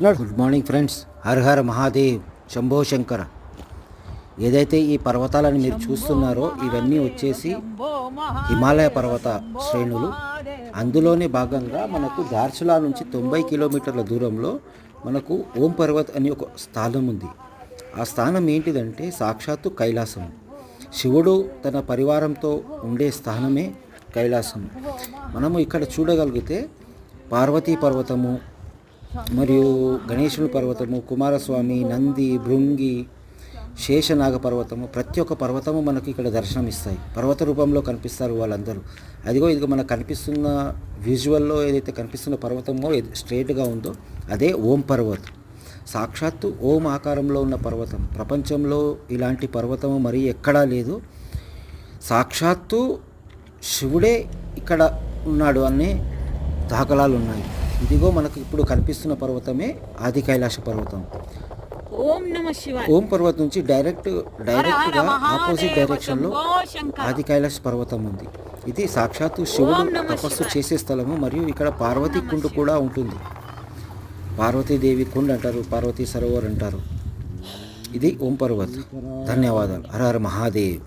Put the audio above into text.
Good morning friends. Her her Mahadev, Shambho Shankara. ఏదైతే ఈ పర్వతాలను మీరు చూస్తున్నారో ఇవన్నీ వచ్చేసి హిమాలయ పర్వత శ్రేణులు. అందులోనే భాగంగా మనకు ధార్చులా నుంచి 90 కిలోమీటర్ల దూరంలో మనకు ఓం పర్వత్ అని ఒక స్థానం ఉంది. ఆ స్థానం ఏంటిదంటే సాక్షాత్తు కైలాసం. శివుడు తన పరివారంతో ఉండే స్థానమే కైలాసం. మనము ఇక్కడ చూడగలిగితే పార్వతీ పర్వతము మరియు గణేశుని పర్వతము, కుమారస్వామి, నంది, భృంగి, శేషనాగ పర్వతము, ప్రతి ఒక్క పర్వతము మనకి ఇక్కడ దర్శనమిస్తాయి. పర్వత రూపంలో కనిపిస్తారు వాళ్ళందరూ. అదిగో ఇదిగో మనకు కనిపిస్తున్న విజువల్లో ఏదైతే కనిపిస్తున్న పర్వతమో స్ట్రేట్గా ఉందో అదే ఓం పర్వత్. సాక్షాత్తు ఓం ఆకారంలో ఉన్న పర్వతం. ప్రపంచంలో ఇలాంటి పర్వతము మరీ ఎక్కడా లేదు. సాక్షాత్తు శివుడే ఇక్కడ ఉన్నాడు అనే దాఖలాలు ఉన్నాయి. ఇదిగో మనకు ఇప్పుడు కనిపిస్తున్న పర్వతమే ఆది కైలాస పర్వతం. ఓం పర్వతం నుంచి డైరెక్ట్గా ఆపోజిట్ డైరెక్షన్లో ఆది కైలాస పర్వతం ఉంది. ఇది సాక్షాత్తు శివుడు తపస్సు చేసే స్థలము. మరియు ఇక్కడ పార్వతీ కుండ కూడా ఉంటుంది. పార్వతీదేవి కుండ అంటారు, పార్వతీ సరోవర్ అంటారు. ఇది ఓం పర్వత్. ధన్యవాదాలు. హర హర మహాదేవ్.